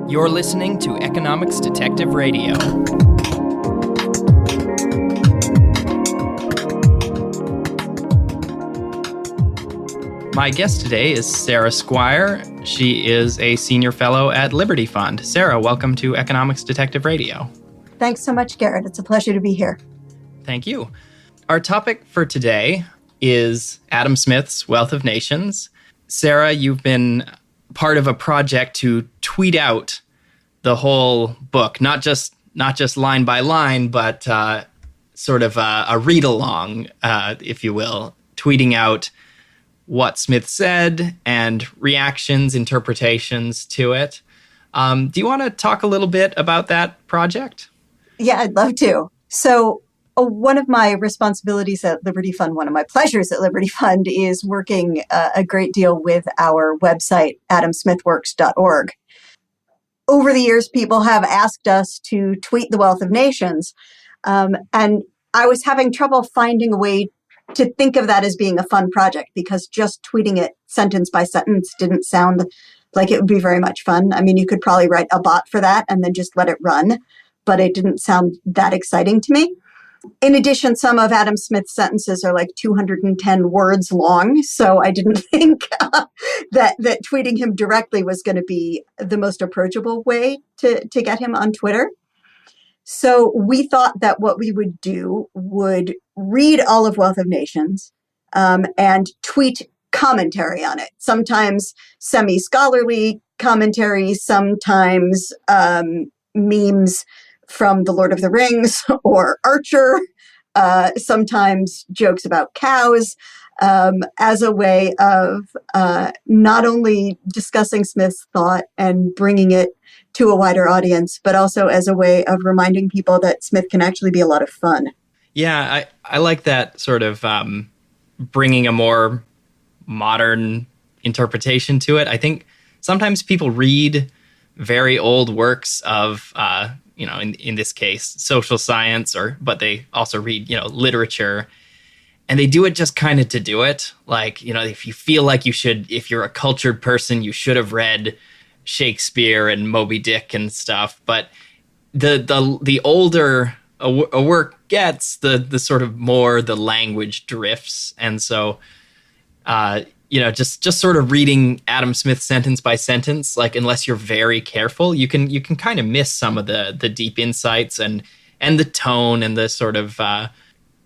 You're listening to Economics Detective Radio. My guest today is Sarah Skwire. She is a senior fellow at Liberty Fund. Sarah, welcome to Economics Detective Radio. Thanks so much, Garrett. It's a pleasure to be here. Thank you. Our topic for today is Adam Smith's Wealth of Nations. Sarah, you've been part of a project to tweet out the whole book, not just line by line, but sort of a read-along, if you will, tweeting out what Smith said and reactions, interpretations to it. Do you want to talk a little bit about that project? Yeah, I'd love to. So one of my responsibilities at Liberty Fund, one of my pleasures at Liberty Fund is working a great deal with our website, adamsmithworks.org. Over the years, people have asked us to tweet the Wealth of Nations, and I was having trouble finding a way to think of that as being a fun project because just tweeting it sentence by sentence didn't sound like it would be very much fun. I mean, you could probably write a bot for that and then just let it run, but it didn't sound that exciting to me. In addition, some of Adam Smith's sentences are like 210 words long, so I didn't think that tweeting him directly was going to be the most approachable way to get him on Twitter. So we thought that what we would do would read all of Wealth of Nations and tweet commentary on it, sometimes semi-scholarly commentary, sometimes memes from The Lord of the Rings or Archer, sometimes jokes about cows, as a way of not only discussing Smith's thought and bringing it to a wider audience, but also as a way of reminding people that Smith can actually be a lot of fun. Yeah, I like that sort of bringing a more modern interpretation to it. I think sometimes people read very old works of in this case, social science, but they also read, literature, and they do it just kind of to do it. Like, if you feel like if you're a cultured person, you should have read Shakespeare and Moby Dick and stuff. But the older a work gets, the sort of more the language drifts. And so, just sort of reading Adam Smith sentence by sentence, like unless you're very careful, you can kind of miss some of the deep insights and the tone and the sort of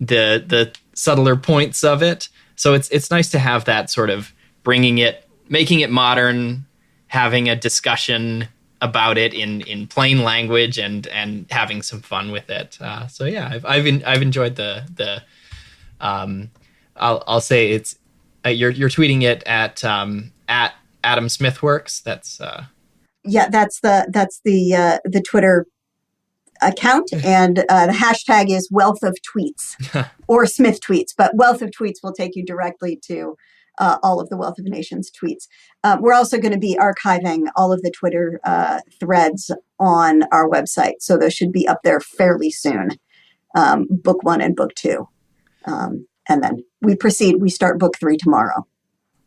the subtler points of it. So it's nice to have that sort of making it modern, having a discussion about it in plain language and having some fun with it. So yeah, I've enjoyed the I'll say it's. You're tweeting it at Adam Smith Works. That's that's the Twitter account, and the hashtag is Wealth of Tweets or Smith Tweets. But Wealth of Tweets will take you directly to all of the Wealth of Nations tweets. We're also going to be archiving all of the Twitter threads on our website, so those should be up there fairly soon. Book 1 and Book 2. And then we proceed. We start Book 3 tomorrow.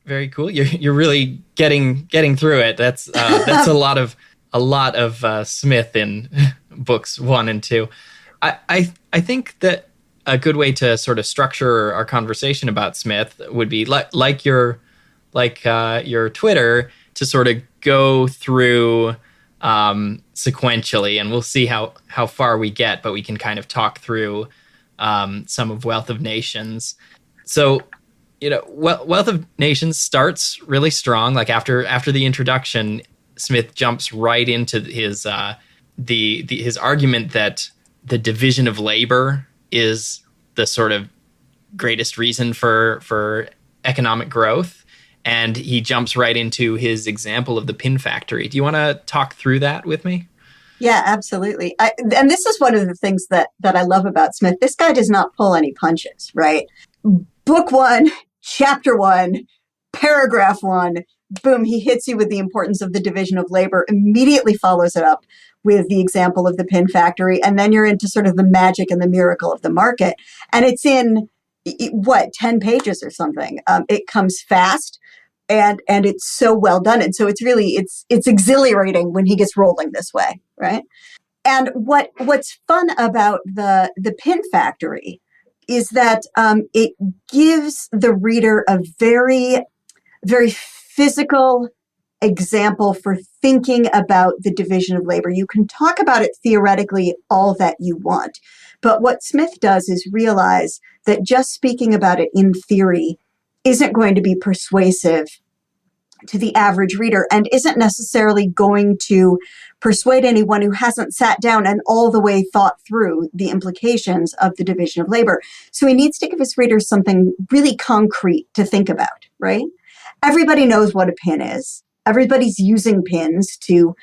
Very cool. You're really getting through it. That's a lot of Smith in Books 1 and 2. I think that a good way to sort of structure our conversation about Smith would be like your Twitter, to sort of go through sequentially, and we'll see how far we get, but we can kind of talk through some of Wealth of Nations. So, Wealth of Nations starts really strong. Like after the introduction, Smith jumps right into his his argument that the division of labor is the sort of greatest reason for economic growth, and he jumps right into his example of the pin factory. Do you want to talk through that with me? Yeah, absolutely. And this is one of the things that I love about Smith. This guy does not pull any punches, right? Book 1, chapter 1, paragraph 1, boom, he hits you with the importance of the division of labor, immediately follows it up with the example of the pin factory, and then you're into sort of the magic and the miracle of the market. And it's in, 10 pages or something. It comes fast. and it's so well done. And so it's exhilarating when he gets rolling this way, right? And what's fun about the Pin Factory is that it gives the reader a very, very physical example for thinking about the division of labor. You can talk about it theoretically all that you want, but what Smith does is realize that just speaking about it in theory isn't going to be persuasive to the average reader and isn't necessarily going to persuade anyone who hasn't sat down and all the way thought through the implications of the division of labor. So he needs to give his readers something really concrete to think about, right? Everybody knows what a pin is. Everybody's using pins to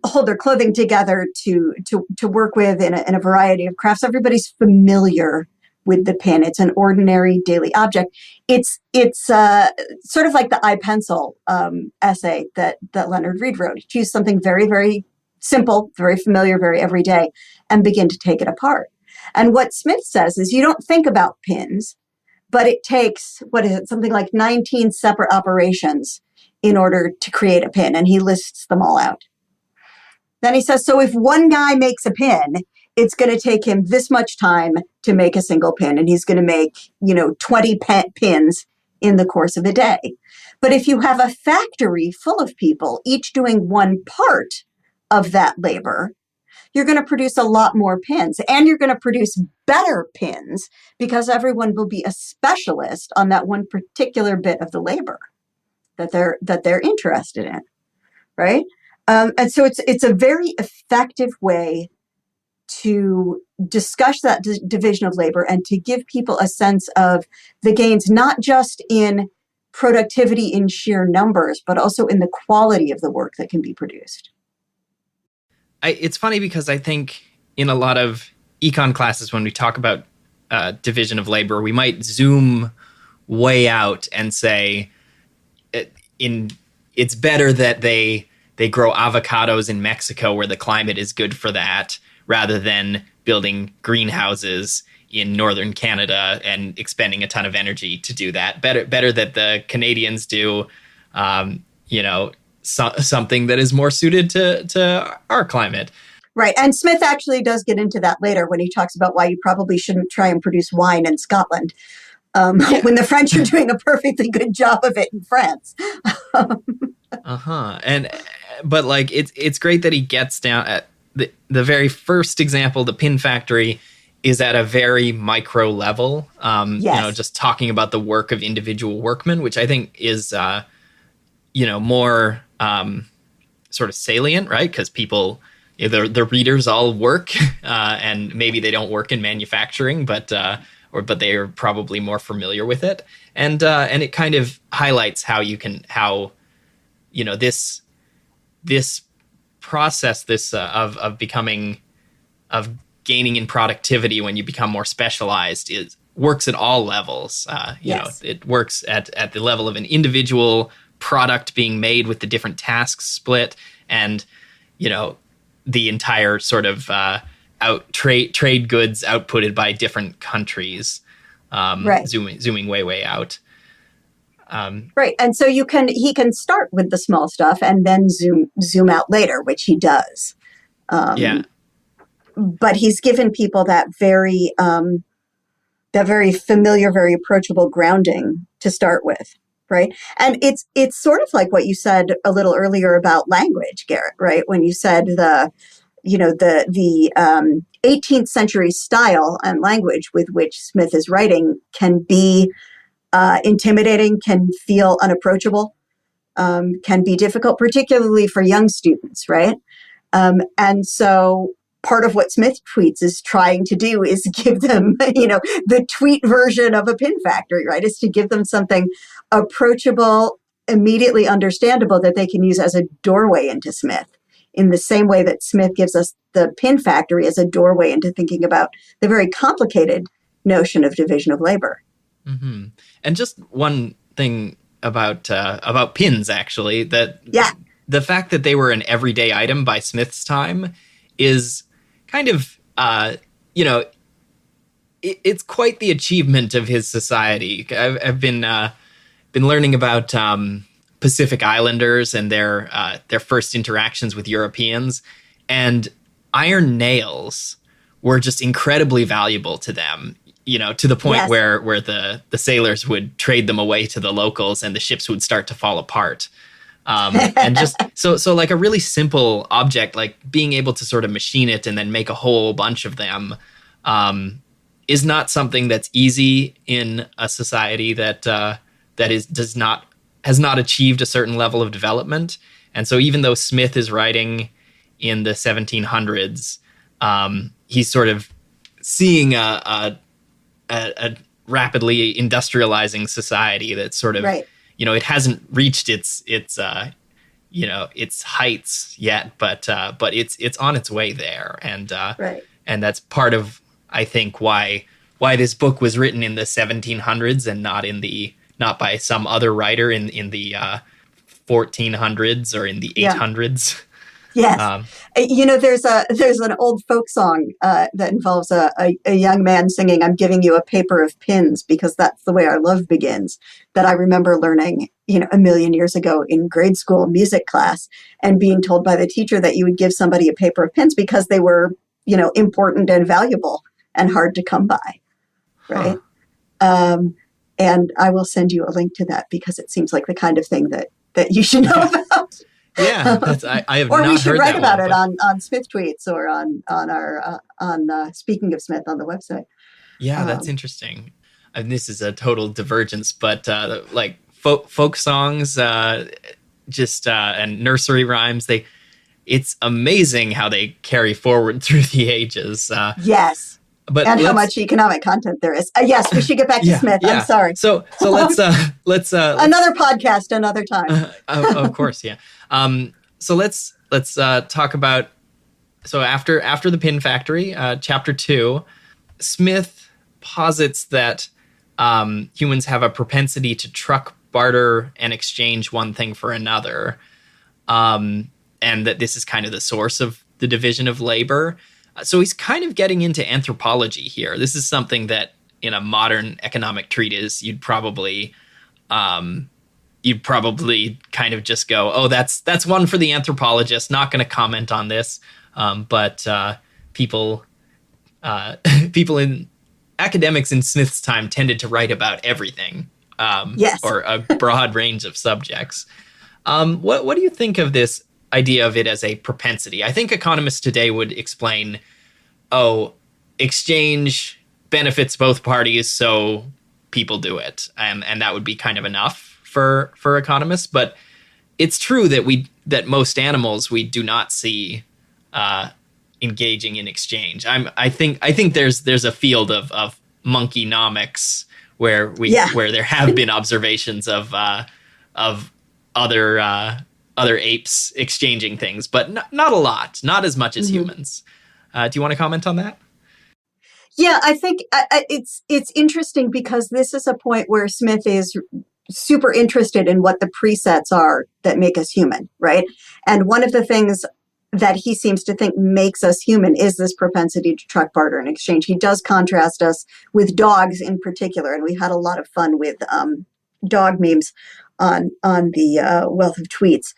hold their clothing together, to work with in a variety of crafts. Everybody's familiar with the pin. It's an ordinary daily object. It's sort of like the I pencil essay that Leonard Read wrote. Choose something very, very simple, very familiar, very everyday, and begin to take it apart. And what Smith says is you don't think about pins, but it takes, something like 19 separate operations in order to create a pin, and he lists them all out. Then he says, so if one guy makes a pin, it's going to take him this much time to make a single pin, and he's going to make, 20 pins in the course of a day. But if you have a factory full of people, each doing one part of that labor, you're going to produce a lot more pins, and you're going to produce better pins because everyone will be a specialist on that one particular bit of the labor that they're interested in, right? And so it's a very effective way to discuss that division of labor and to give people a sense of the gains, not just in productivity in sheer numbers, but also in the quality of the work that can be produced. It's funny because I think in a lot of econ classes, when we talk about division of labor, we might zoom way out and say it's better that they grow avocados in Mexico where the climate is good for that, rather than building greenhouses in northern Canada and expending a ton of energy to do that. Better that the Canadians do, something that is more suited to our climate. Right. And Smith actually does get into that later when he talks about why you probably shouldn't try and produce wine in Scotland when the French are doing a perfectly good job of it in France. But like, it's great that he gets down at the very first example. The Pin Factory is at a very micro level, just talking about the work of individual workmen, which I think is, more sort of salient, right? Because people, the readers all work, and maybe they don't work in manufacturing, but they are probably more familiar with it, and it kind of highlights how this process, of gaining in productivity when you become more specialized works at all levels. It works at the level of an individual product being made with the different tasks split, and the entire sort of trade goods outputted by different countries, right. zooming way out. Right. And so he can start with the small stuff and then zoom out later, which he does. But he's given people that very familiar, very approachable grounding to start with. Right. And it's sort of like what you said a little earlier about language, Garrett, right? When you said the 18th century style and language with which Smith is writing can be intimidating, can feel unapproachable, can be difficult, particularly for young students, right? And so part of what Smith tweets is trying to do is give them, the tweet version of a Pin Factory, right? Is to give them something approachable, immediately understandable that they can use as a doorway into Smith, in the same way that Smith gives us the Pin Factory as a doorway into thinking about the very complicated notion of division of labor. Mm-hmm. And just one thing about pins, actually, that the fact that they were an everyday item by Smith's time is kind of, it's quite the achievement of his society. I've been been learning about Pacific Islanders and their first interactions with Europeans, and iron nails were just incredibly valuable to them. To the point Yes. where the sailors would trade them away to the locals, and the ships would start to fall apart. And just so like a really simple object, like being able to sort of machine it and then make a whole bunch of them, is not something that's easy in a society that has not achieved a certain level of development. And so even though Smith is writing in the 1700s, he's sort of seeing a rapidly industrializing society that's sort of, Right. it hasn't reached its heights yet, but it's on its way there. And Right. and that's part of, I think, why this book was written in the 1700s and not by some other writer in the 1400s or in the 800s. Yes. There's an old folk song that involves a young man singing, "I'm giving you a paper of pins because that's the way our love begins," that I remember learning, a million years ago in grade school music class, and being told by the teacher that you would give somebody a paper of pins because they were, important and valuable and hard to come by. Right. And I will send you a link to that because it seems like the kind of thing that you should know about. Yeah, I have or not we should heard write that about one, it on Smith Tweets or on our Speaking of Smith on the website. Yeah, that's interesting. And this is a total divergence, but like folk songs, and nursery rhymes, it's amazing how they carry forward through the ages. Yes. But how much economic content there is. Yes, we should get back to Smith. Yeah. I'm sorry. So let's another podcast another time. Of course, yeah. So let's talk about, so after the Pin Factory, chapter 2, Smith posits that humans have a propensity to truck, barter, and exchange one thing for another, and that this is kind of the source of the division of labor. So he's kind of getting into anthropology here. This is something that in a modern economic treatise you'd probably kind of just go, oh, that's one for the anthropologist, not going to comment on this. But people in academics in Smith's time tended to write about everything, yes, or a broad range of subjects. What do you think of this idea of it as a propensity? I think economists today would explain, exchange benefits both parties, so people do it, and that would be kind of enough for economists. But it's true that most animals we do not see engaging in exchange. I think there's a field of monkeynomics where there have been observations of other apes exchanging things, but not a lot, not as much as humans. Do you want to comment on that? Yeah, I think it's interesting because this is a point where Smith is super interested in what the presets are that make us human, right? And one of the things that he seems to think makes us human is this propensity to truck, barter, and exchange. He does contrast us with dogs in particular, and we had a lot of fun with dog memes on the Wealth of Tweets.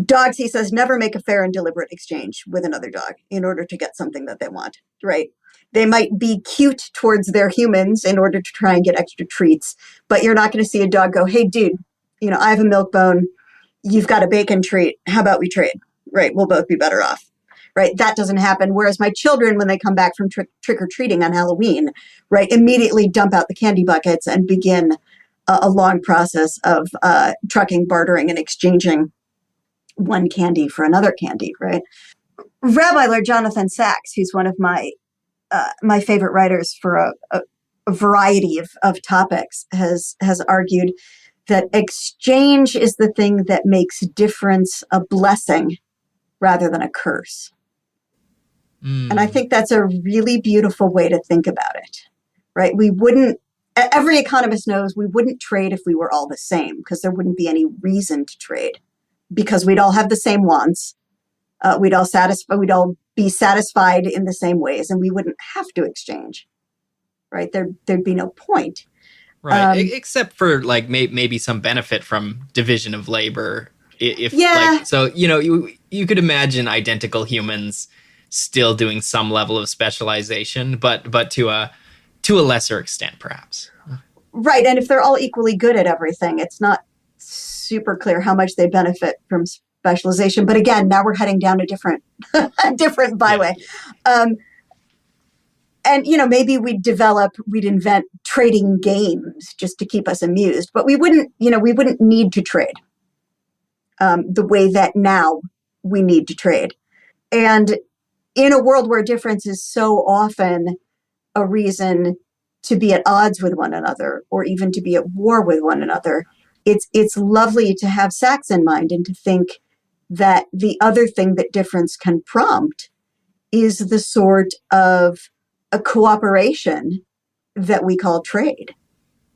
Dogs, he says, never make a fair and deliberate exchange with another dog in order to get something that they want, right? They might be cute towards their humans in order to try and get extra treats, but you're not going to see a dog go, "Hey, dude, I have a milk bone. You've got a bacon treat. How about we trade?" Right? We'll both be better off. Right? That doesn't happen. Whereas my children, when they come back from trick-or-treating on Halloween, right, immediately dump out the candy buckets and begin a long process of trucking, bartering, and exchanging one candy for another candy, right? Rabbi Lord Jonathan Sacks, who's one of my favorite writers for a variety of topics, has argued that exchange is the thing that makes difference a blessing rather than a curse. And I think that's a really beautiful way to think about it, right? Every economist knows we wouldn't trade if we were all the same, because there wouldn't be any reason to trade, because we'd all have the same wants. We'd all be satisfied in the same ways, and we wouldn't have to exchange, right? There'd be no point. Right. Except for like maybe some benefit from division of labor. If Yeah, like, so, you could imagine identical humans still doing some level of specialization, but to a lesser extent, perhaps. right. And if they're all equally good at everything, it's not super clear how much they benefit from specialization. But again, now we're heading down a different a different Yeah. byway. Um, and we'd invent trading games just to keep us amused, but we wouldn't need to trade the way that now we need to trade. And in a world where difference is so often a reason to be at odds with one another or even to be at war with one another, it's lovely to have Sachs in mind and to think that the other thing that difference can prompt is the sort of a cooperation that we call trade.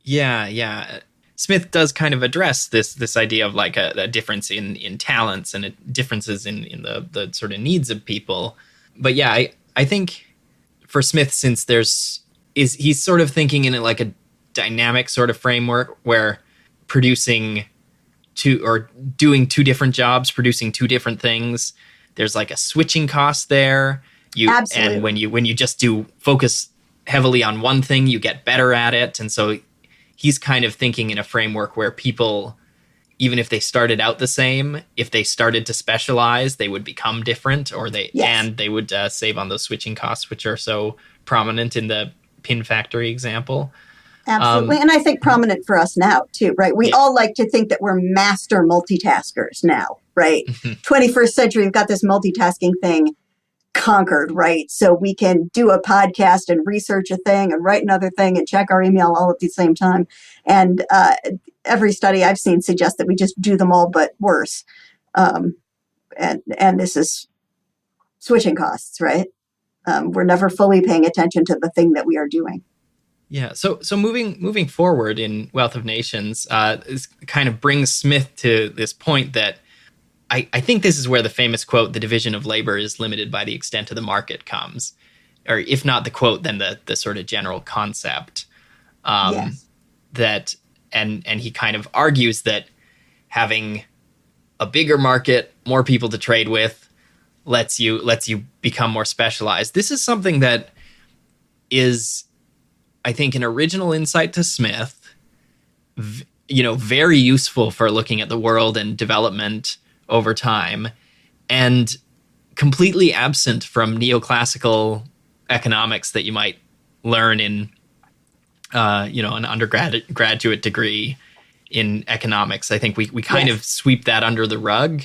Yeah, yeah. Smith does kind of address this idea of like a difference in talents and differences in the sort of needs of people. But yeah, I think for Smith, since he's sort of thinking in like a dynamic sort of framework where producing doing two different jobs, producing two different things, there's like a switching cost there. Absolutely. And when you just do focus heavily on one thing, you get better at it. And so he's kind of thinking in a framework where people, even if they started out the same, if they started to specialize, they would become different, and they would save on those switching costs, which are so prominent in the pin factory example. Absolutely. And I think prominent for us now, too, right? We all like to think that we're master multitaskers now, right? 21st century, we've got this multitasking thing conquered, right? So we can do a podcast and research a thing and write another thing and check our email all at the same time. And every study I've seen suggests that we just do them all, but worse. And this is switching costs, right? We're never fully paying attention to the thing that we are doing. Yeah. So moving forward in Wealth of Nations, this kind of brings Smith to this point that I think this is where the famous quote, "The division of labor is limited by the extent of the market," comes, or if not the quote, then the sort of general concept. Yes. That and he kind of argues that having a bigger market, more people to trade with, lets you become more specialized. This is something that is, I think, an original insight to Smith, very useful for looking at the world and development over time, and completely absent from neoclassical economics that you might learn in, an undergraduate degree in economics. I think we kind of sweep that under the rug,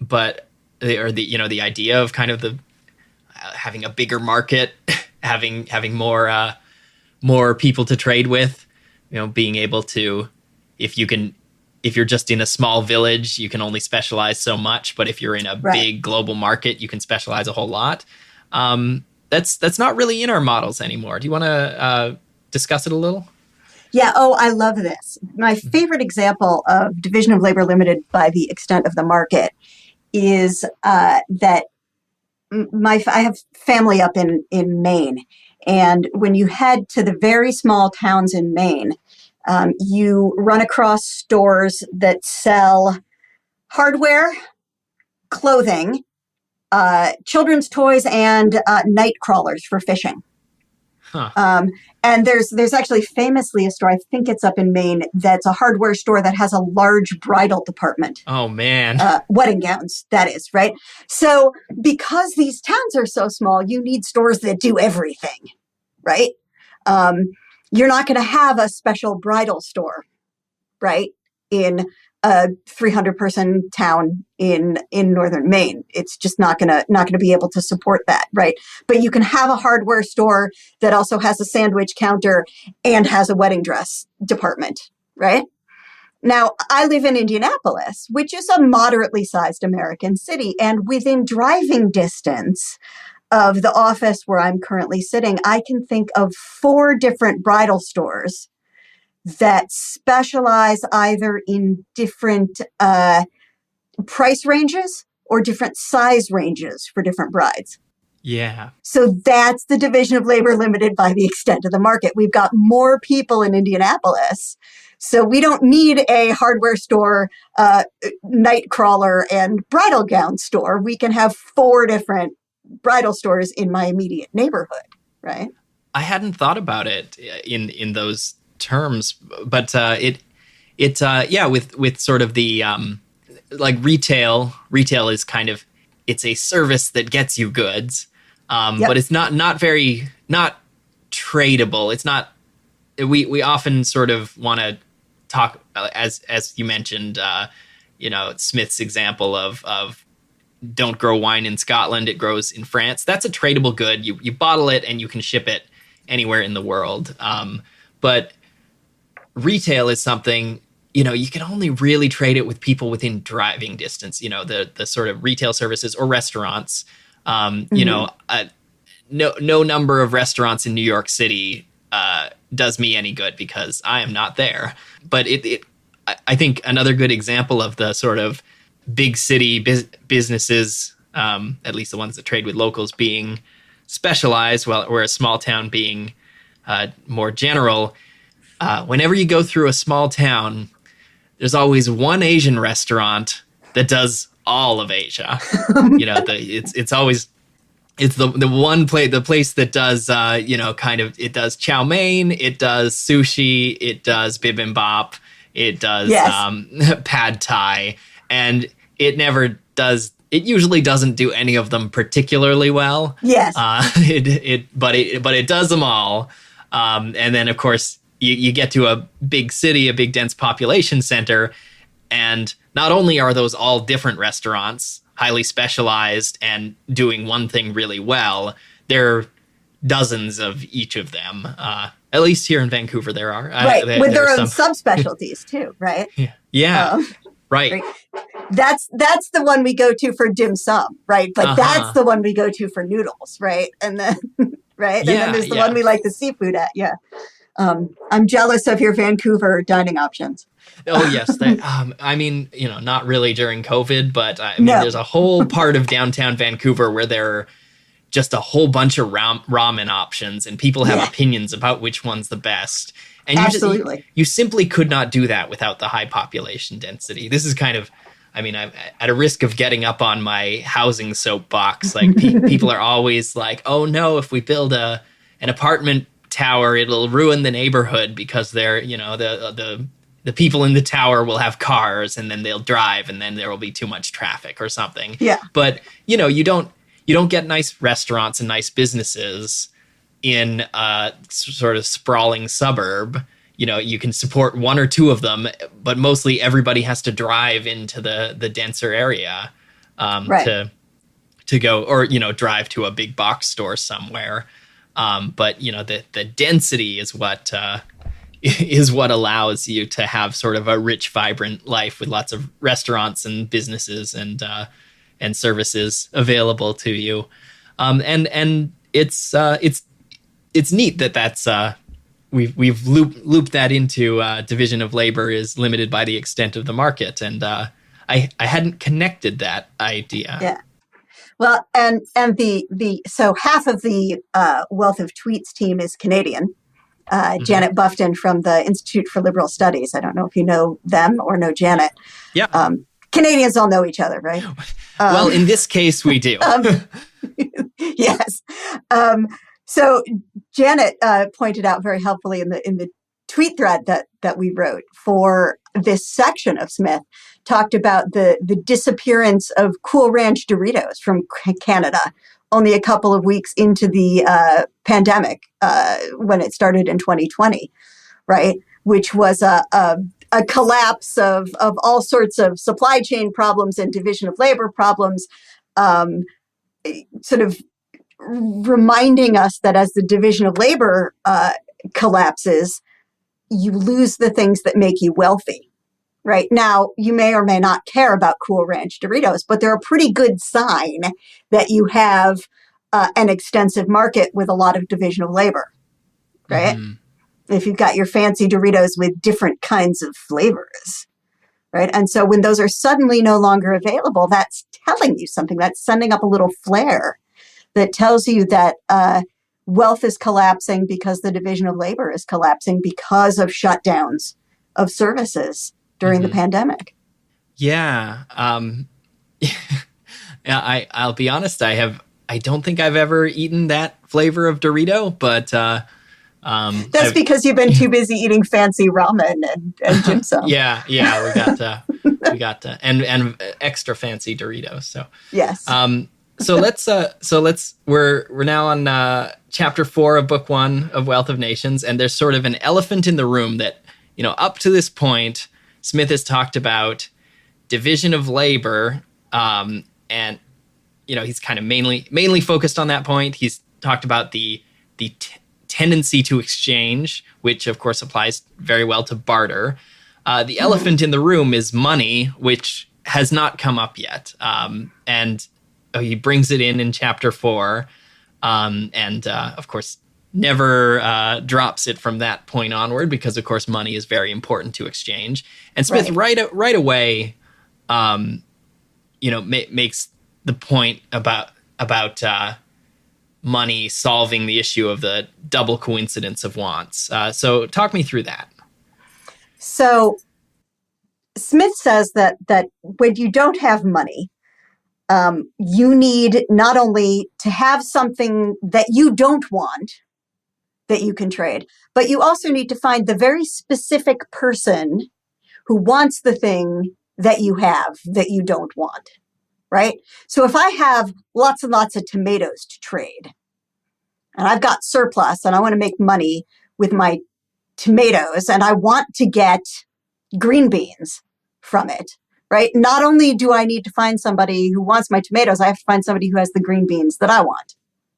but the idea of kind of the having a bigger market, having more people to trade with, being able to, if you're just in a small village, you can only specialize so much. But if you're in a big global market, you can specialize a whole lot. That's not really in our models anymore. Do you want to discuss it a little? Yeah. Oh, I love this. My favorite example of division of labor limited by the extent of the market is that I have family up in Maine. And when you head to the very small towns in Maine, you run across stores that sell hardware, clothing, children's toys, and night crawlers for fishing. Huh. And there's actually famously a store, I think it's up in Maine, that's a hardware store that has a large bridal department. Oh, man. Wedding gowns, that is, right? So because these towns are so small, you need stores that do everything, right? You're not going to have a special bridal store, right, in a 300-person town in northern Maine. It's just not gonna be able to support that, right? But you can have a hardware store that also has a sandwich counter and has a wedding dress department, right? Now, I live in Indianapolis, which is a moderately sized American city, and within driving distance of the office where I'm currently sitting, I can think of 4 different bridal stores that specialize either in different price ranges or different size ranges for different brides. Yeah. So that's the division of labor limited by the extent of the market. We've got more people in Indianapolis. So we don't need a hardware store, night crawler, and bridal gown store. We can have 4 different bridal stores in my immediate neighborhood, right? I hadn't thought about it in those terms, but with sort of the like retail is kind of, it's a service that gets you goods, but it's not tradable. It's not. We often sort of want to talk, as you mentioned, Smith's example of don't grow wine in Scotland, it grows in France. That's a tradable good. You bottle it and you can ship it anywhere in the world. But retail is something, you can only really trade it with people within driving distance, the sort of retail services or restaurants. No number of restaurants in New York City does me any good because I am not there. But I think another good example of the sort of big city businesses, at least the ones that trade with locals, being specialized, where a small town being more general. Whenever you go through a small town, there's always one Asian restaurant that does all of Asia. It's always the one place, the place that does it does chow mein, it does sushi, it does bibimbap, it does pad thai, and it never does. It usually doesn't do any of them particularly well. Yes. But it does them all. And then of course you get to a big city, a big dense population center, and not only are those all different restaurants, highly specialized and doing one thing really well, there are dozens of each of them. At least here in Vancouver there are. Right, with their own subspecialties too, right? Yeah. Right. That's the one we go to for dim sum, right? But that's the one we go to for noodles, right? And then right, and then there's the one we like the seafood at. Yeah, I'm jealous of your Vancouver dining options. Oh yes, not really during COVID, but there's a whole part of downtown Vancouver where there are just a whole bunch of ramen options, and people have opinions about which one's the best. And absolutely, you simply could not do that without the high population density. This is kind of, I'm at a risk of getting up on my housing soapbox. Like people are always like, "Oh no, if we build an apartment tower, it'll ruin the neighborhood because they're, the people in the tower will have cars and then they'll drive and then there will be too much traffic or something." Yeah. But you don't get nice restaurants and nice businesses in a sort of sprawling suburb. You can support one or two of them, but mostly everybody has to drive into the denser area to go, or drive to a big box store somewhere. But the density is what allows you to have sort of a rich, vibrant life with lots of restaurants and businesses and services available to you. And it's neat that's we've looped that into division of labor is limited by the extent of the market, and I hadn't connected that idea. Yeah. Well, and so half of the Wealth of Tweets team is Canadian. Janet Buffton from the Institute for Liberal Studies. I don't know if you know them or know Janet. Yeah. Canadians all know each other, right? Well, in this case, we do. Yes. So Janet pointed out very helpfully in the tweet thread that we wrote for this section of Smith, talked about the disappearance of Cool Ranch Doritos from Canada only a couple of weeks into the pandemic when it started in 2020, right? Which was a collapse of all sorts of supply chain problems and division of labor problems, sort of reminding us that as the division of labor collapses, you lose the things that make you wealthy. Right now, you may or may not care about Cool Ranch Doritos, but they're a pretty good sign that you have an extensive market with a lot of division of labor, right? Mm-hmm. If you've got your fancy Doritos with different kinds of flavors, right? And so when those are suddenly no longer available, that's telling you something. That's sending up a little flare that tells you that wealth is collapsing because the division of labor is collapsing because of shutdowns of services during the pandemic. Yeah. Yeah, I'll be honest. I don't think I've ever eaten that flavor of Dorito, but that's because you've been too busy eating fancy ramen and dim sum. Yeah, we got and extra fancy Doritos. So yes. So let's we're now on chapter 4 of book 1 of Wealth of Nations, and there's sort of an elephant in the room that, up to this point, Smith has talked about division of labor, and he's kind of mainly focused on that point. He's talked about the tendency to exchange, which of course applies very well to barter. The elephant in the room is money, which has not come up yet, and he brings it in chapter 4, and of course never drops it from that point onward, because of course money is very important to exchange. And Smith right away, makes the point about money solving the issue of the double coincidence of wants. So talk me through that. So Smith says that when you don't have money, you need not only to have something that you don't want that you can trade, but you also need to find the very specific person who wants the thing that you have that you don't want, right? So if I have lots and lots of tomatoes to trade, and I've got surplus and I want to make money with my tomatoes, and I want to get green beans from it, right? Not only do I need to find somebody who wants my tomatoes, I have to find somebody who has the green beans that I want,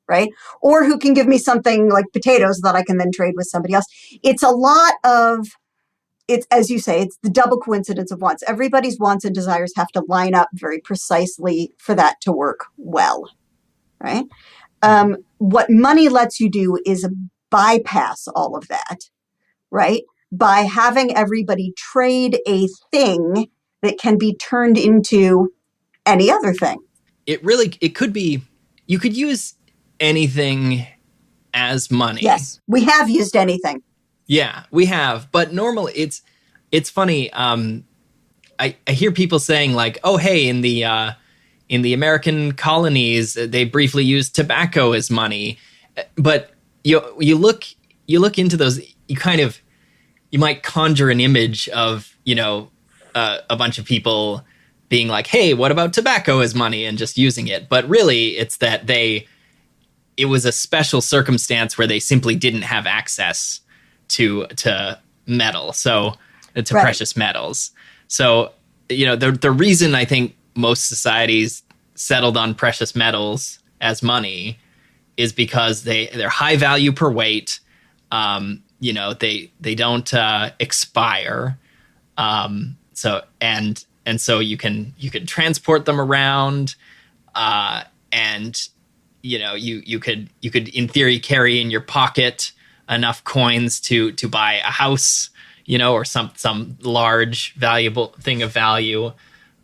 right? Or who can give me something like potatoes that I can then trade with somebody else. It's a lot of, as you say, it's the double coincidence of wants. Everybody's wants and desires have to line up very precisely for that to work well, right? What money lets you do is bypass all of that, right? By having everybody trade a thing that can be turned into any other thing. It could be, you could use anything as money. Yes, we have used anything. Yeah, we have. But normally it's funny. I hear people saying like, oh, hey, in the American colonies, they briefly used tobacco as money. But you look into those, you might conjure an image of, a bunch of people being like, hey, what about tobacco as money, and just using it. But really, it's that it was a special circumstance where they simply didn't have access to metal, to precious metals. So, the reason I think most societies settled on precious metals as money is because they're high value per weight. They don't expire. So you can transport them around, and you could in theory carry in your pocket enough coins to buy a house, or some large valuable thing of value,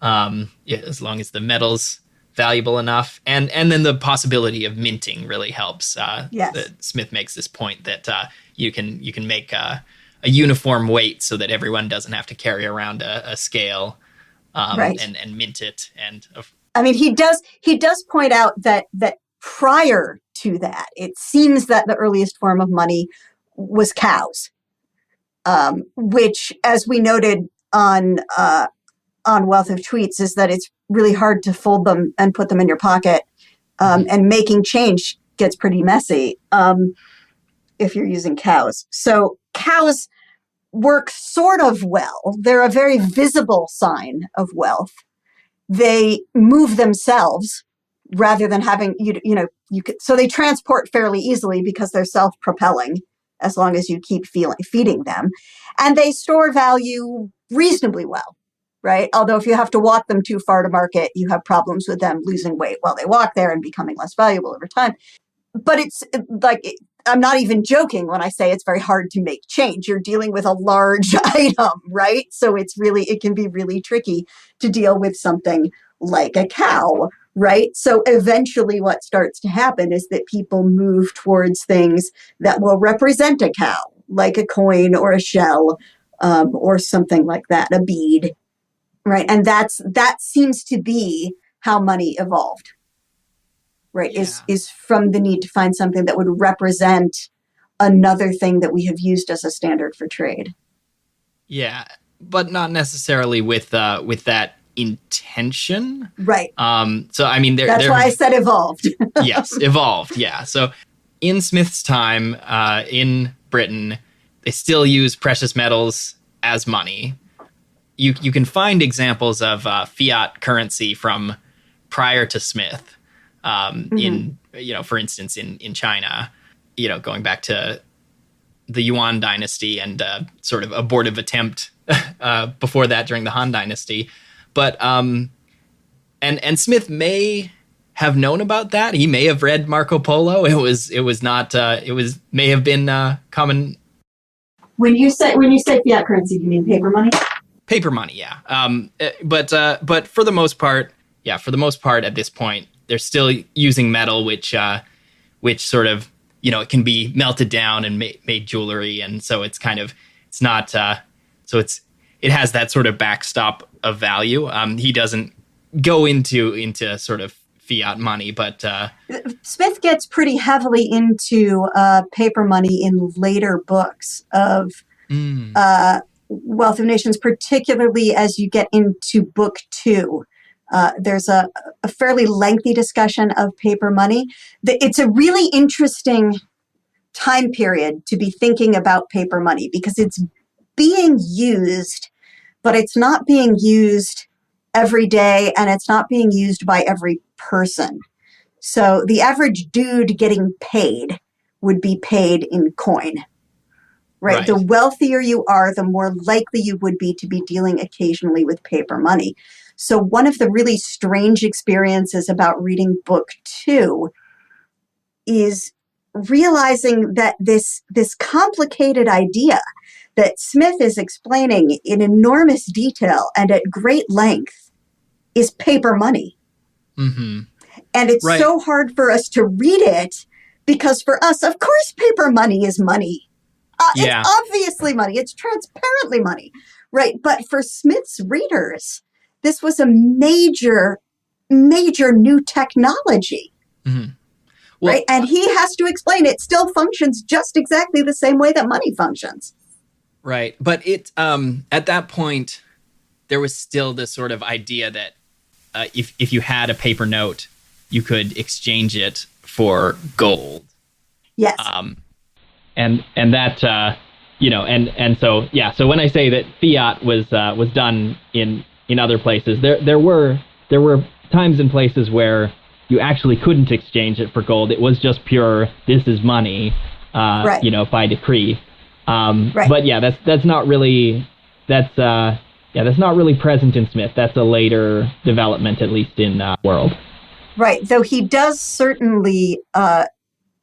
as long as the metal's valuable enough. And then the possibility of minting really helps. Yes. Smith makes this point that you can make a uniform weight so that everyone doesn't have to carry around a scale, and mint it. And he does point out that prior to that, it seems that the earliest form of money was cows, which, as we noted on Wealth of Tweets, is that it's really hard to fold them and put them in your pocket, and making change gets pretty messy if you're using cows. So cows work sort of well. They're a very visible sign of wealth. They move themselves rather than having, so they transport fairly easily because they're self-propelling as long as you keep feeding them. And they store value reasonably well, right? Although if you have to walk them too far to market, you have problems with them losing weight while they walk there and becoming less valuable over time. But it's like, I'm not even joking when I say it's very hard to make change. You're dealing with a large item, right? So it can be really tricky to deal with something like a cow right? So eventually what starts to happen is that people move towards things that will represent a cow, like a coin or a shell, or something like that, a bead, right? And that seems to be how money evolved, right? Yeah. Is from the need to find something that would represent another thing that we have used as a standard for trade. Yeah, but not necessarily with that intention. Right. So I mean, that's why I said evolved. Yes, evolved. Yeah. So in Smith's time, in Britain, they still use precious metals as money. You can find examples of fiat currency from prior to Smith. In for instance, in China, going back to the Yuan dynasty and sort of abortive attempt before that during the Han dynasty. But and Smith may have known about that. He may have read Marco Polo. It may have been common. When you say fiat currency, do you mean paper money? Paper money, yeah. But for the most part, at this point, they're still using metal, which sort of, it can be melted down and made jewelry, and so it has that sort of backstop of value. He doesn't go into sort of fiat money, but Smith gets pretty heavily into paper money in later books of Wealth of Nations, particularly as you get into book 2. There's a fairly lengthy discussion of paper money. It's a really interesting time period to be thinking about paper money because it's being used, but it's not being used every day, and it's not being used by every person. So the average dude getting paid would be paid in coin, right? The wealthier you are, the more likely you would be to be dealing occasionally with paper money. So one of the really strange experiences about reading book 2 is realizing that this complicated idea that Smith is explaining in enormous detail and at great length is paper money. Mm-hmm. And it's so hard for us to read it because for us, of course, paper money is money. It's obviously money. It's transparently money, right? But for Smith's readers, this was a major new technology, right? And he has to explain it still functions just exactly the same way that money functions. Right. But it at that point, there was still this sort of idea that if you had a paper note, you could exchange it for gold. Yes. And that and so when I say that fiat was done in other places, there were times and places where you actually couldn't exchange it for gold. It was just pure, this is money, by decree. But that's not really present in Smith. That's a later development, at least in world. Right. Though he does certainly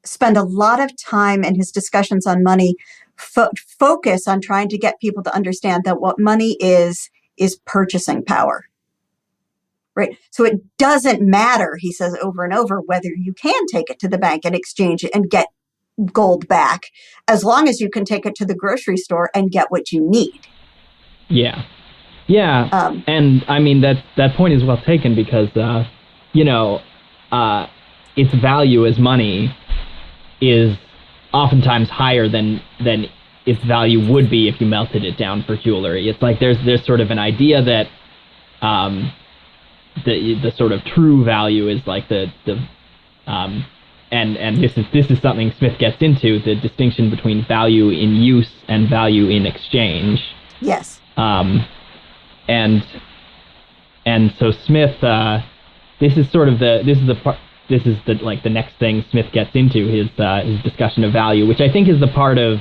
spend a lot of time in his discussions on money focus on trying to get people to understand that what money is purchasing power. Right. So it doesn't matter, he says over and over, whether you can take it to the bank and exchange it and get gold back, as long as you can take it to the grocery store and get what you need. Yeah. And I mean, that point is well taken because, its value as money is oftentimes higher than its value would be if you melted it down for jewelry. It's like there's sort of an idea that the sort of true value is like and this is something Smith gets into, the distinction between value in use and value in exchange. Yes. And so Smith, this is the next thing Smith gets into, his discussion of value, which I think is the part of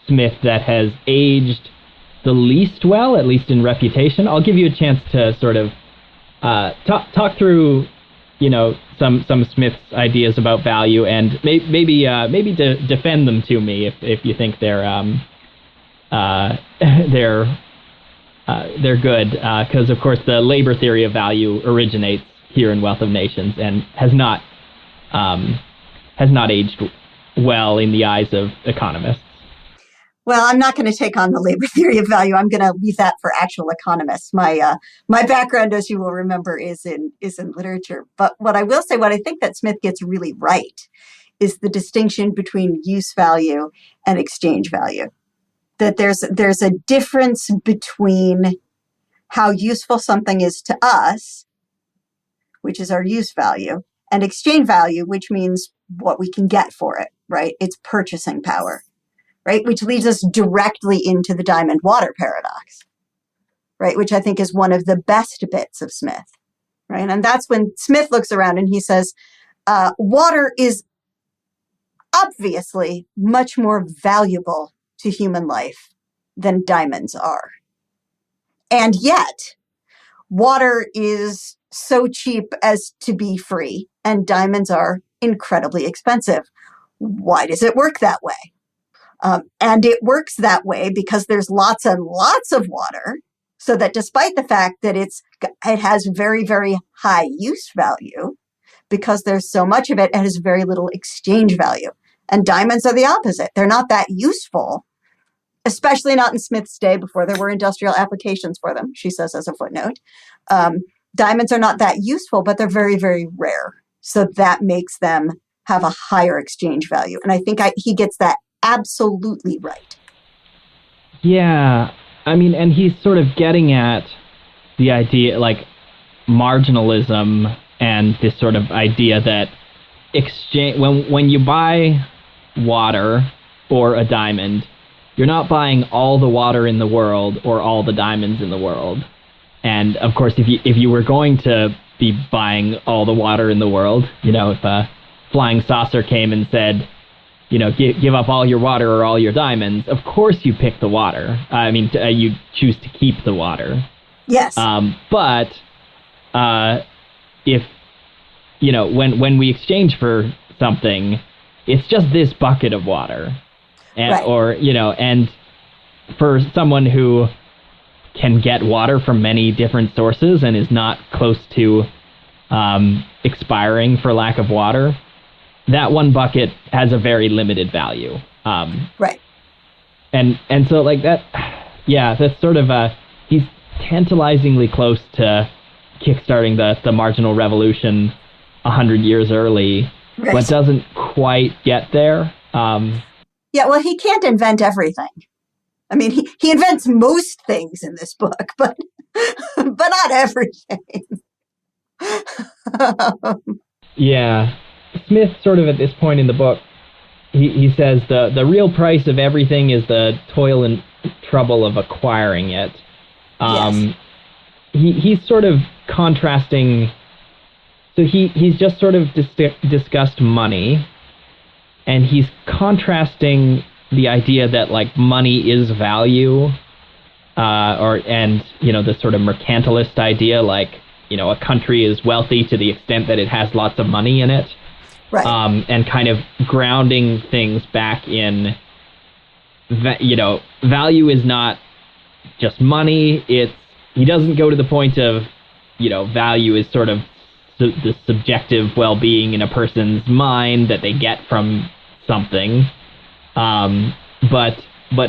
Smith that has aged the least well, at least in reputation. I'll give you a chance to sort of talk through, some of Smith's ideas about value, and maybe to defend them to me if you think they're good, because of course the labor theory of value originates here in Wealth of Nations, and has not aged well in the eyes of economists. Well, I'm not going to take on the labor theory of value. I'm going to leave that for actual economists. My background, as you will remember, is in literature. But what I will say, what I think that Smith gets really right, is the distinction between use value and exchange value. That there's a difference between how useful something is to us, which is our use value, and exchange value, which means what we can get for it, right? It's purchasing power, right? Which leads us directly into the diamond water paradox, right? Which I think is one of the best bits of Smith, right? And that's when Smith looks around and he says, water is obviously much more valuable to human life than diamonds are. And yet, water is so cheap as to be free, and diamonds are incredibly expensive. Why does it work that way? And it works that way because there's lots and lots of water, so that despite the fact that it has very, very high use value, because there's so much of it, it has very little exchange value. And diamonds are the opposite. They're not that useful, especially not in Smith's day before there were industrial applications for them, she says as a footnote. Diamonds are not that useful, but they're very, very rare. So that makes them have a higher exchange value. And I think he gets that absolutely right. Yeah. I mean, and he's sort of getting at the idea, like marginalism, and this sort of idea that when you buy water or a diamond, you're not buying all the water in the world or all the diamonds in the world. And of course, if you were going to be buying all the water in the world, if a flying saucer came and said, give up all your water or all your diamonds, of course you pick the water. I mean, you choose to keep the water. Yes. But if, when we exchange for something, it's just this bucket of water. And, right. Or, and for someone who can get water from many different sources and is not close to expiring for lack of water, that one bucket has a very limited value. Right. And so like that, yeah, that's sort of he's tantalizingly close to kickstarting the marginal revolution 100 years early, right, but doesn't quite get there. Yeah, well, he can't invent everything. I mean, he invents most things in this book, but not everything. Yeah. Smith sort of at this point in the book, he says the real price of everything is the toil and trouble of acquiring it. Yes. He's sort of contrasting. So he's just sort of discussed money, and he's contrasting the idea that like money is value, and the sort of mercantilist idea, like a country is wealthy to the extent that it has lots of money in it, right? And kind of grounding things back in, value is not just money. He doesn't go to the point of, value is sort of the subjective well-being in a person's mind that they get from something. But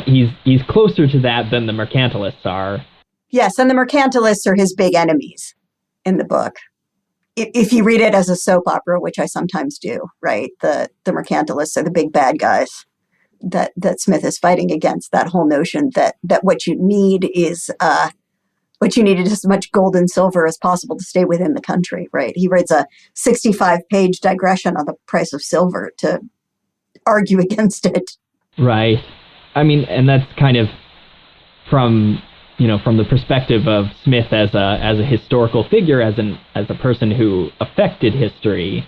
he's closer to that than the mercantilists are. Yes, and the mercantilists are his big enemies in the book. If you read it as a soap opera, which I sometimes do, right? The mercantilists are the big bad guys that Smith is fighting against. That whole notion that what you need is as much gold and silver as possible to stay within the country, right? He writes a 65-page digression on the price of silver to argue against it. Right. I mean, and that's kind of from the perspective of Smith as a historical figure, as a person who affected history.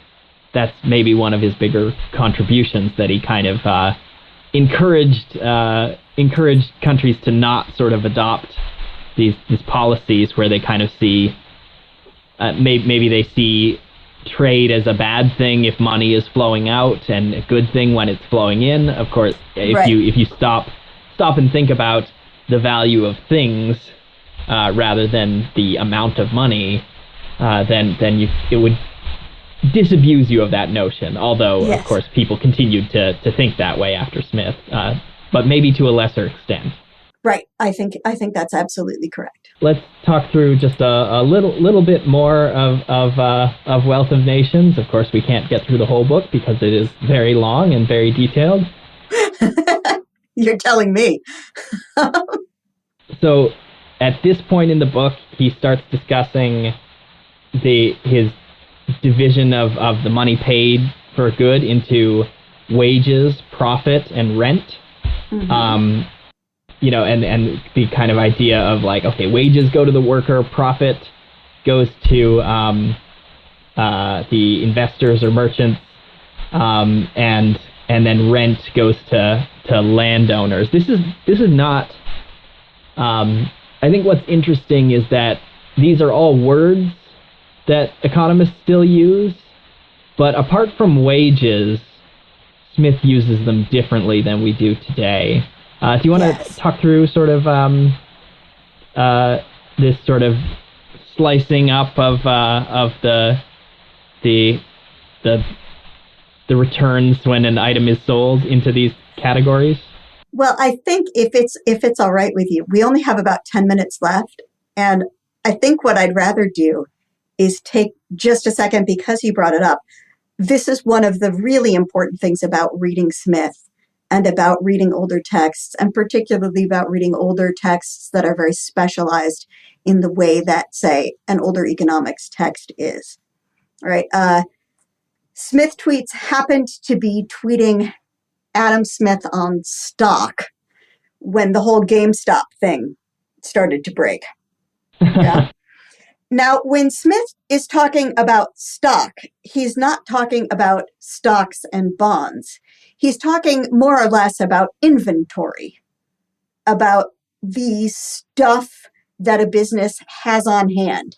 That's maybe one of his bigger contributions, that he kind of encouraged countries to not sort of adopt these policies where they kind of see maybe they see trade as a bad thing if money is flowing out, and a good thing when it's flowing in. Of course, if you stop and think about the value of things rather than the amount of money, then it would disabuse you of that notion. Although, Yes. of course, people continued to think that way after Smith, but maybe to a lesser extent. Right. I think that's absolutely correct. Let's talk through just a little bit more of Wealth of Nations. Of course, we can't get through the whole book because it is very long and very detailed. You're telling me. So, at this point in the book, he starts discussing his division of the money paid for good into wages, profit, and rent. Mm-hmm. And the kind of idea of like, okay, wages go to the worker, profit goes to the investors or merchants, and then rent goes to landowners. This is not. I think what's interesting is that these are all words that economists still use, but apart from wages, Smith uses them differently than we do today. Do you want to talk through sort of this sort of slicing up of the returns when an item is sold into these categories? Well, I think if it's all right with you, we only have about 10 minutes left, and I think what I'd rather do is take just a second, because you brought it up. This is one of the really important things about reading Smith and about reading older texts, and particularly about reading older texts that are very specialized in the way that, say, an older economics text is. All right. Smith tweets happened to be tweeting Adam Smith on stock when the whole GameStop thing started to break. Yeah. Now, when Smith is talking about stock, he's not talking about stocks and bonds. He's talking more or less about inventory, about the stuff that a business has on hand,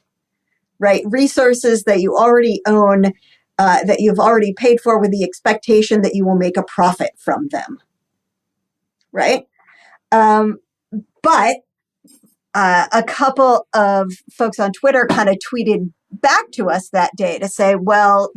right? Resources that you already own, that you've already paid for with the expectation that you will make a profit from them, right? But a couple of folks on Twitter kind of tweeted back to us that day to say, well,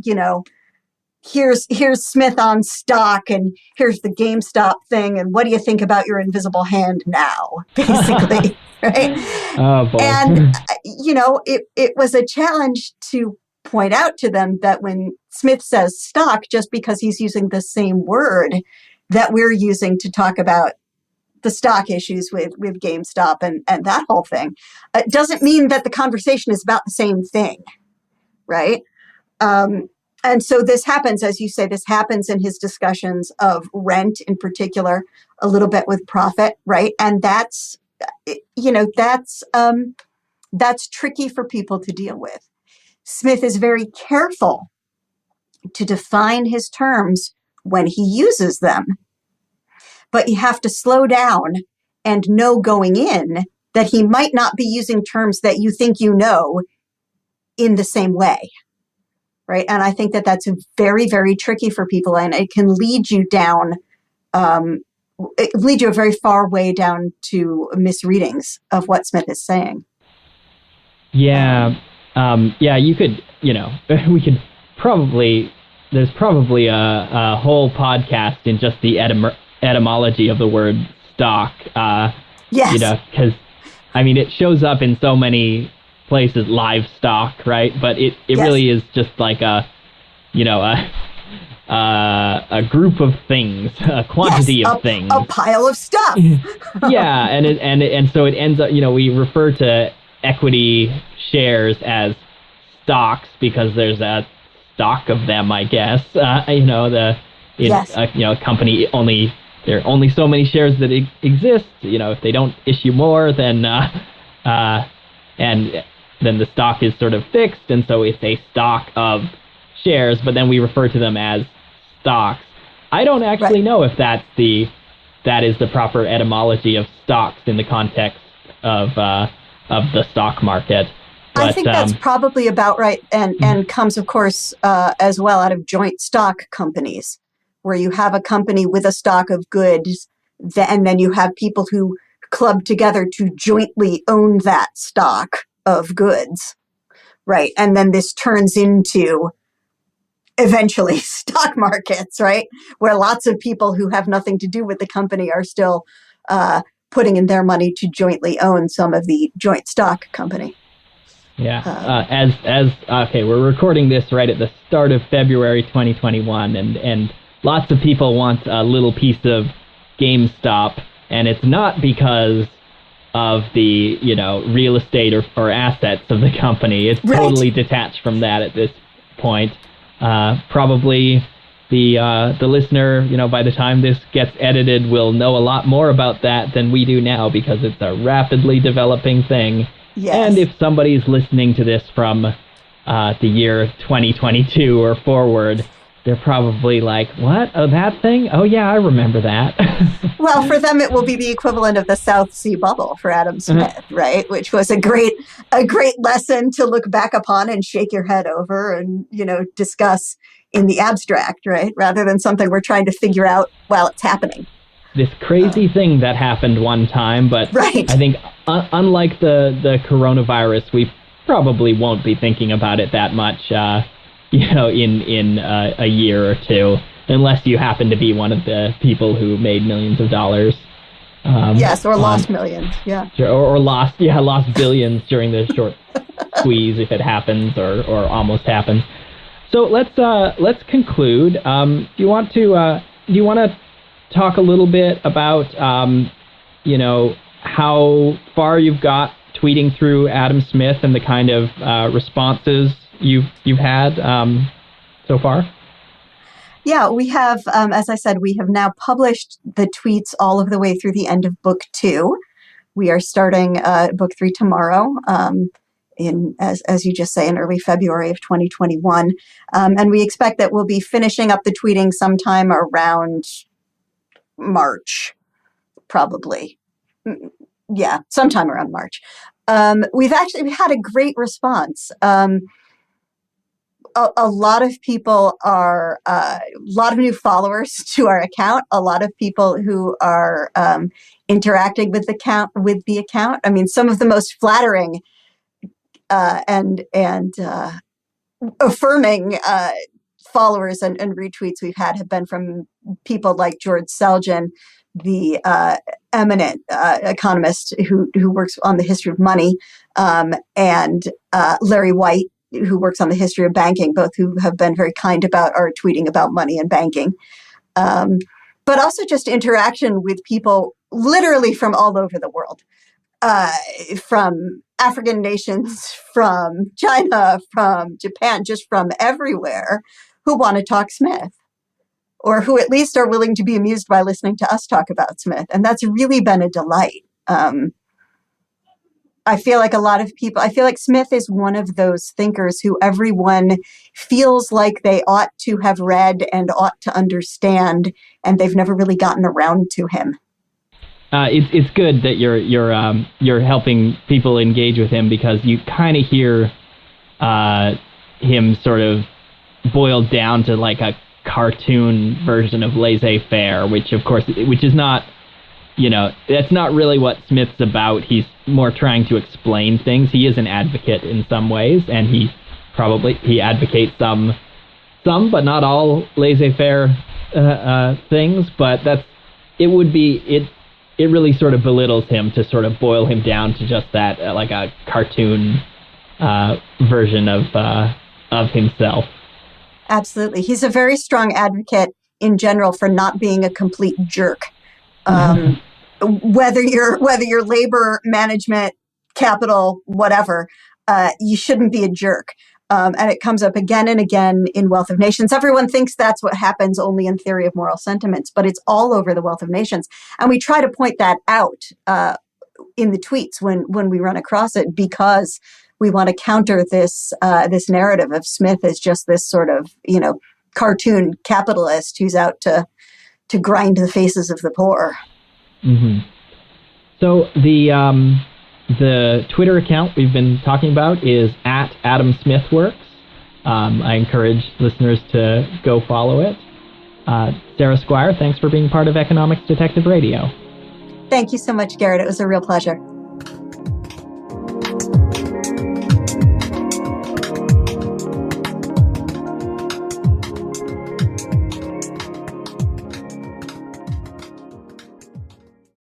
here's Smith on stock, and here's the GameStop thing, and what do you think about your invisible hand now, basically, right? Oh, boy. And, it was a challenge to point out to them that when Smith says stock, just because he's using the same word that we're using to talk about the stock issues with GameStop and that whole thing, doesn't mean that the conversation is about the same thing, right? And so this happens, as you say, this happens in his discussions of rent in particular, a little bit with profit, right? And that's tricky for people to deal with. Smith is very careful to define his terms when he uses them. But you have to slow down and know going in that he might not be using terms that you think you know in the same way, right? And I think that that's very, very tricky for people, and it can lead you down, lead you a very far way down to misreadings of what Smith is saying. Yeah. You could, we could probably, there's probably a whole podcast in just the etymology of the word stock. Yes. Because, it shows up in so many places, livestock, right? But it yes. really is just like a group of things, a quantity of things. A pile of stuff. Yeah, and so it ends up, we refer to equity shares as stocks because there's a stock of them, I guess. Yes. A company there are only so many shares that exist. If they don't issue more, then and then the stock is sort of fixed, and so it's a stock of shares. But then we refer to them as stocks. I don't actually know if that is the proper etymology of stocks in the context of the stock market. But, I think that's probably about right, and comes, of course, as well out of joint stock companies, where you have a company with a stock of goods, and then you have people who club together to jointly own that stock of goods, right? And then this turns into eventually stock markets, right? Where lots of people who have nothing to do with the company are still putting in their money to jointly own some of the joint stock company. Yeah. Okay, we're recording this right at the start of February 2021, and lots of people want a little piece of GameStop, and it's not because of the, real estate or assets of the company. It's right. Totally detached from that at this point. Probably the listener, by the time this gets edited, will know a lot more about that than we do now, because it's a rapidly developing thing. Yes. And if somebody's listening to this from the year 2022 or forward, they're probably like, what? Oh, that thing? Oh, yeah, I remember that. Well, for them, it will be the equivalent of the South Sea Bubble for Adam Smith, right? Which was a great lesson to look back upon and shake your head over and, discuss in the abstract, right? Rather than something we're trying to figure out while it's happening. This crazy thing that happened one time, but right. I think unlike the coronavirus, we probably won't be thinking about it that much, in a year or two, unless you happen to be one of the people who made millions of dollars. Yes, or lost millions, yeah. Or lost billions during the short squeeze, if it happens, or almost happens. So let's conclude. Do you want to talk a little bit about how far you've got tweeting through Adam Smith and the kind of responses you've had so far? Yeah, we have, as I said, we have now published the tweets all of the way through the end of book 2. We are starting book 3 tomorrow, as you just say, in early February of 2021. And we expect that we'll be finishing up the tweeting sometime around March, probably. Yeah, sometime around March. We've had a great response. A lot of people are, a lot of new followers to our account, a lot of people who are interacting with the account. I mean, some of the most flattering and affirming followers and retweets we've had have been from people like George Selgin, the eminent economist who works on the history of money, and Larry White, who works on the history of banking, both who have been very kind about our tweeting about money and banking. But also just interaction with people literally from all over the world, from African nations, from China, from Japan, just from everywhere, who want to talk Smith, or who at least are willing to be amused by listening to us talk about Smith. And that's really been a delight. I feel like Smith is one of those thinkers who everyone feels like they ought to have read and ought to understand, and they've never really gotten around to him. It's good that you're helping people engage with him, because you kind of hear him sort of boiled down to like a cartoon version of laissez-faire, which is not, that's not really what Smith's about. He's more trying to explain things. He is an advocate in some ways, and he advocates some but not all laissez-faire things. But it really sort of belittles him to sort of boil him down to just that, like a cartoon version of himself. Absolutely. He's a very strong advocate in general for not being a complete jerk. Whether you're labor, management, capital, whatever, you shouldn't be a jerk. And it comes up again and again in Wealth of Nations. Everyone thinks that's what happens only in Theory of Moral Sentiments, but it's all over the Wealth of Nations. And we try to point that out in the tweets when we run across it, because we want to counter this narrative of Smith as just this sort of, cartoon capitalist who's out to grind the faces of the poor. Mm-hmm. So the Twitter account we've been talking about is @AdamSmithWorks. I encourage listeners to go follow it. Sarah Skwire, thanks for being part of Economics Detective Radio. Thank you so much, Garrett. It was a real pleasure.